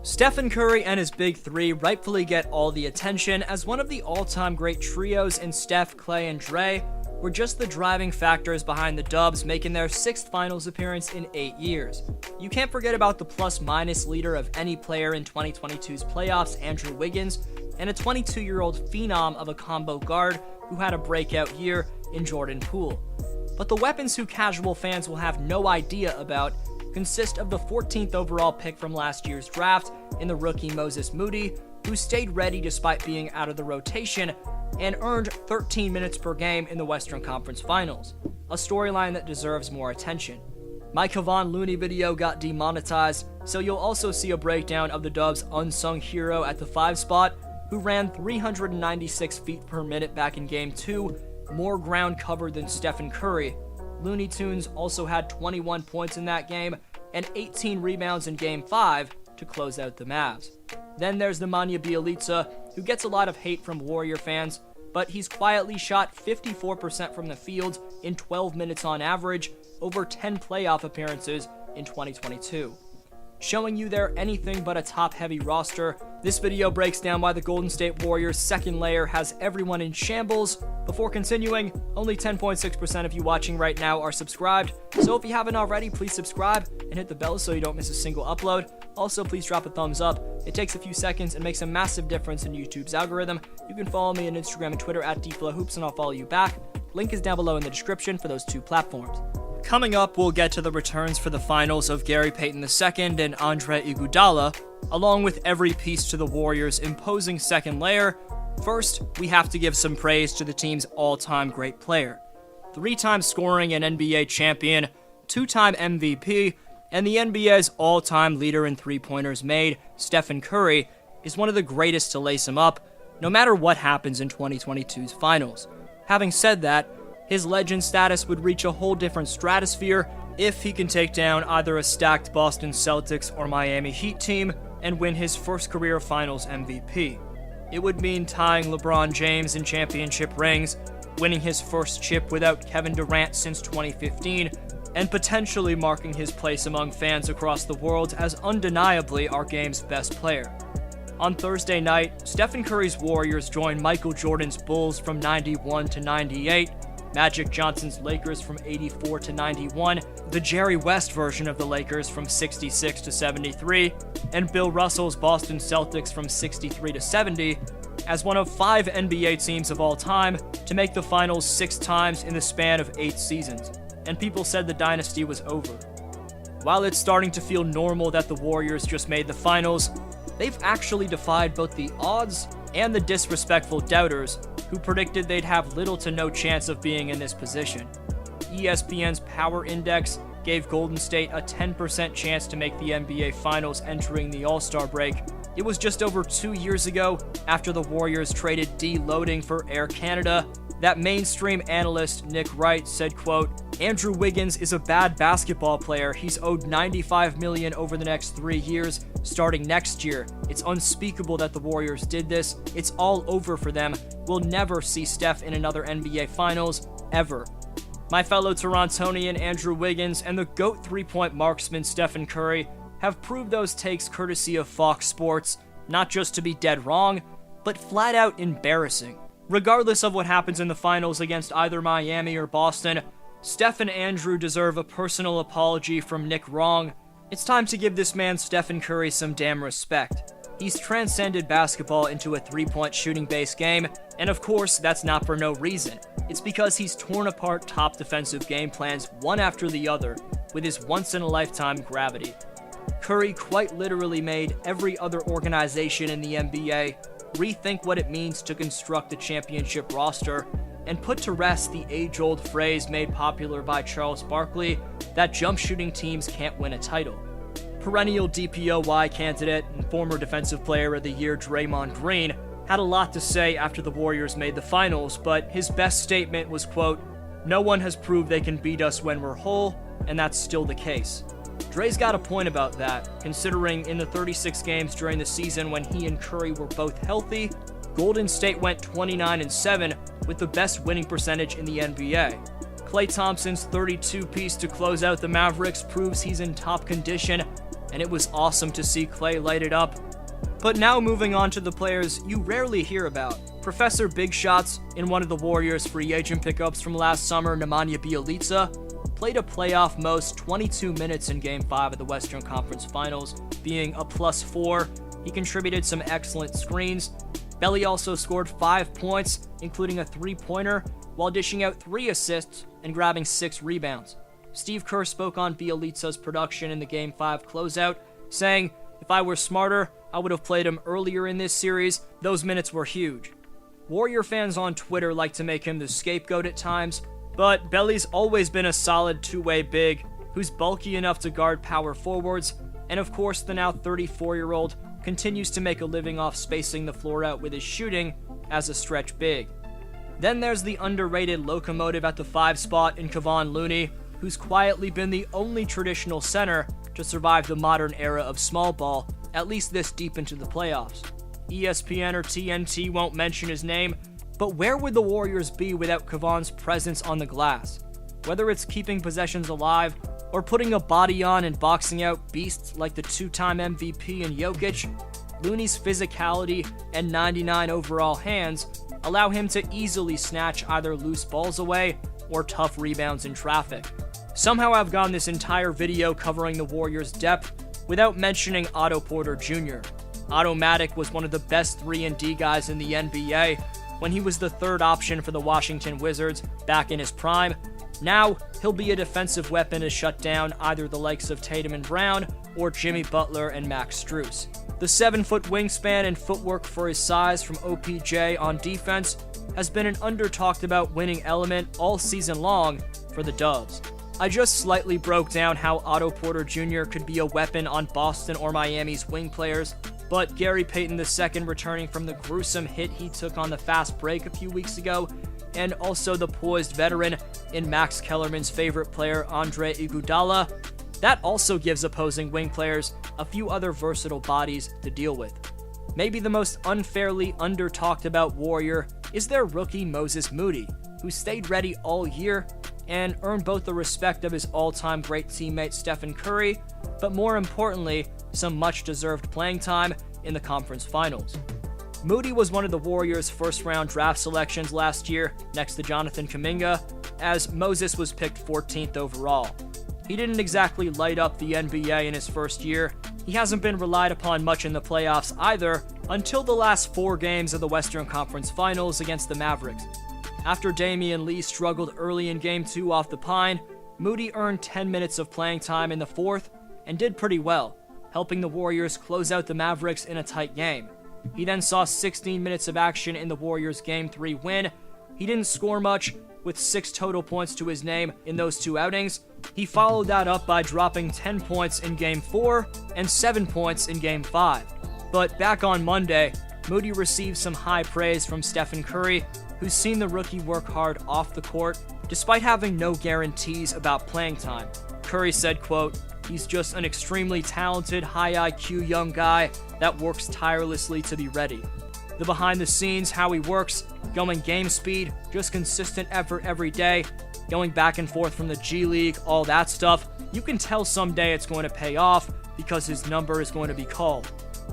Stephen Curry and his big three rightfully get all the attention, as one of the all-time great trios in Steph, Klay, and Dre were just the driving factors behind the Dubbs making their 6th finals appearance in 8 years. You can't forget about the plus-minus leader of any player in 2022's playoffs, Andrew Wiggins, and a 22-year-old phenom of a combo guard who had a breakout year in Jordan Poole. But the weapons who casual fans will have no idea about consist of the 14th overall pick from last year's draft in the rookie Moses Moody, who stayed ready despite being out of the rotation and earned 13 minutes per game in the Western Conference Finals, a storyline that deserves more attention. My Kevon Looney video got demonetized, so you'll also see a breakdown of the Dubbs' unsung hero at the 5 spot, who ran 396 feet per minute back in Game 2, more ground covered than Stephen Curry. Looney Tunes also had 21 points in that game and 18 rebounds in Game 5 to close out the Mavs. Then there's Nemanja Bjelica, who gets a lot of hate from Warrior fans, but he's quietly shot 54% from the field in 12 minutes on average over 10 playoff appearances in 2022. Showing you they're anything but a top-heavy roster, this video breaks down why the Golden State Warriors' second layer has everyone in shambles. Before continuing, only 10.6% of you watching right now are subscribed, so if you haven't already, please subscribe and hit the bell so you don't miss a single upload. Also, please drop a thumbs up. It takes a few seconds and makes a massive difference in YouTube's algorithm. You can follow me on Instagram and Twitter at DFlowHoops, and I'll follow you back. Link is down below in the description for those 2 platforms. Coming up, we'll get to the returns for the finals of Gary Payton II and Andre Iguodala, along with every piece to the Warriors' imposing second layer. First, we have to give some praise to the team's all-time great player. 3-time scoring and NBA champion, 2-time MVP, and the NBA's all-time leader in three-pointers made, Stephen Curry, is one of the greatest to lace him up, no matter what happens in 2022's finals. Having said that, his legend status would reach a whole different stratosphere if he can take down either a stacked Boston Celtics or Miami Heat team and win his first career finals MVP. It would mean tying LeBron James in championship rings, winning his first chip without Kevin Durant since 2015, and potentially marking his place among fans across the world as undeniably our game's best player. On Thursday night, Stephen Curry's Warriors joined Michael Jordan's Bulls from 91 to 98, Magic Johnson's Lakers from 84 to 91, the Jerry West version of the Lakers from 66 to 73, and Bill Russell's Boston Celtics from 63 to 70, as one of 5 NBA teams of all time to make the finals 6 times in the span of 8 seasons, and people said the dynasty was over. While it's starting to feel normal that the Warriors just made the finals, they've actually defied both the odds and the disrespectful doubters who predicted they'd have little to no chance of being in this position. ESPN's Power Index gave Golden State a 10% chance to make the NBA Finals entering the All-Star break. It was just over 2 years ago, after the Warriors traded D-Loading for Air Canada, that mainstream analyst Nick Wright said, quote, "Andrew Wiggins is a bad basketball player. He's owed $95 million over the next 3 years, starting next year. It's unspeakable that the Warriors did this. It's all over for them. We'll never see Steph in another NBA Finals, ever." My fellow Torontonian Andrew Wiggins and the GOAT three-point marksman Stephen Curry have proved those takes courtesy of Fox Sports, not just to be dead wrong, but flat out embarrassing. Regardless of what happens in the finals against either Miami or Boston, Steph and Andrew deserve a personal apology from Nick Wrong. It's time to give this man Stephen Curry some damn respect. He's transcended basketball into a three-point shooting-based game, and of course, that's not for no reason. It's because he's torn apart top defensive game plans one after the other with his once-in-a-lifetime gravity. Curry quite literally made every other organization in the NBA rethink what it means to construct a championship roster and put to rest the age-old phrase made popular by Charles Barkley that jump shooting teams can't win a title. Perennial DPOY candidate and former Defensive Player of the Year Draymond Green had a lot to say after the Warriors made the finals, but his best statement was, quote, "No one has proved they can beat us when we're whole, and that's still the case." Dre's got a point about that, considering in the 36 games during the season when he and Curry were both healthy, Golden State went 29-7 with the best winning percentage in the NBA. Klay Thompson's 32-piece to close out the Mavericks proves he's in top condition, and it was awesome to see Klay light it up. But now moving on to the players you rarely hear about. Professor Big Shots in one of the Warriors free agent pickups from last summer, Nemanja Bjelica, played a playoff most 22 minutes in Game 5 of the Western Conference Finals, being a +4. He contributed some excellent screens. Belly also scored 5 points, including a 3-pointer, while dishing out 3 assists and grabbing 6 rebounds. Steve Kerr spoke on Bjelica's production in the Game 5 closeout, saying, "If I were smarter, I would have played him earlier in this series. Those minutes were huge." Warrior fans on Twitter like to make him the scapegoat at times, but Belly's always been a solid two-way big who's bulky enough to guard power forwards, and of course the now 34-year-old continues to make a living off spacing the floor out with his shooting as a stretch big. Then there's the underrated locomotive at the 5 spot in Kevon Looney, who's quietly been the only traditional center to survive the modern era of small ball, at least this deep into the playoffs. ESPN or TNT won't mention his name, but where would the Warriors be without Kevon's presence on the glass? Whether it's keeping possessions alive or putting a body on and boxing out beasts like the 2-time MVP in Jokic, Looney's physicality and 99 overall hands allow him to easily snatch either loose balls away or tough rebounds in traffic. Somehow I've gone this entire video covering the Warriors' depth without mentioning Otto Porter Jr. Otto-Matic was one of the best 3-and-D guys in the NBA when he was the third option for the Washington Wizards back in his prime. Now, he'll be a defensive weapon to shut down either the likes of Tatum and Brown or Jimmy Butler and Max Strus. The 7-foot wingspan and footwork for his size from OPJ on defense has been an under-talked-about winning element all season long for the Dubs. I just slightly broke down how Otto Porter Jr. could be a weapon on Boston or Miami's wing players, but Gary Payton II returning from the gruesome hit he took on the fast break a few weeks ago, and also the poised veteran in Max Kellerman's favorite player, Andre Iguodala, that also gives opposing wing players a few other versatile bodies to deal with. Maybe the most unfairly under-talked about Warrior is their rookie Moses Moody, who stayed ready all year and earned both the respect of his all-time great teammate Stephen Curry, but more importantly, some much-deserved playing time in the conference finals. Moody was one of the Warriors' first-round draft selections last year, next to Jonathan Kuminga, as Moses was picked 14th overall. He didn't exactly light up the NBA in his first year. He hasn't been relied upon much in the playoffs either, until the last 4 games of the Western Conference Finals against the Mavericks. After Damian Lee struggled early in Game 2 off the pine, Moody earned 10 minutes of playing time in the 4th and did pretty well, helping the Warriors close out the Mavericks in a tight game. He then saw 16 minutes of action in the Warriors' Game 3 win. He didn't score much, with 6 total points to his name in those 2 outings. He followed that up by dropping 10 points in Game 4 and 7 points in Game 5. But back on Monday, Moody received some high praise from Stephen Curry, who's seen the rookie work hard off the court, despite having no guarantees about playing time. Curry said, quote, "He's just an extremely talented, high IQ young guy that works tirelessly to be ready. The behind the scenes, how he works, going game speed, just consistent effort every day, going back and forth from the G League, all that stuff, you can tell someday it's going to pay off because his number is going to be called."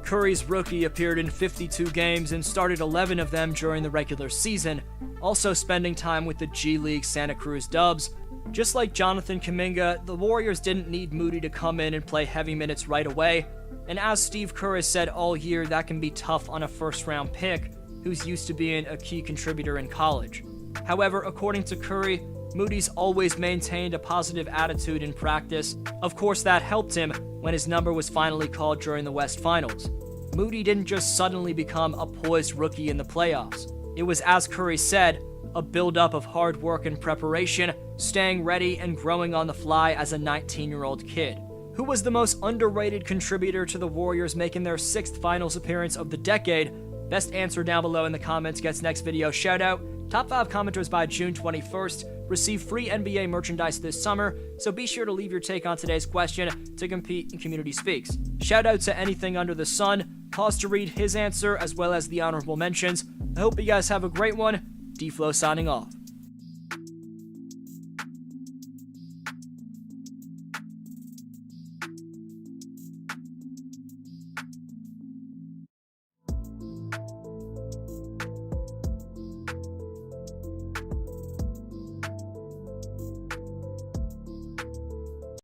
Curry's rookie appeared in 52 games and started 11 of them during the regular season, also spending time with the G League Santa Cruz Dubbs. Just like Jonathan Kuminga, the Warriors didn't need Moody to come in and play heavy minutes right away, and as Steve Kerr has said all year, that can be tough on a first-round pick who's used to being a key contributor in college. However, according to Curry, Moody's always maintained a positive attitude in practice. Of course, that helped him when his number was finally called during the West Finals. Moody didn't just suddenly become a poised rookie in the playoffs. It was, as Curry said, a build-up of hard work and preparation, staying ready and growing on the fly as a 19-year-old kid. Who was the most underrated contributor to the Warriors making their 6th finals appearance of the decade? Best answer down below in the comments gets next video shoutout. Top 5 commenters by June 21st receive free NBA merchandise this summer, so be sure to leave your take on today's question to compete in Community Speaks. Shoutout to Anything Under the Sun, pause to read his answer as well as the honorable mentions. I hope you guys have a great one. D-Flow signing off.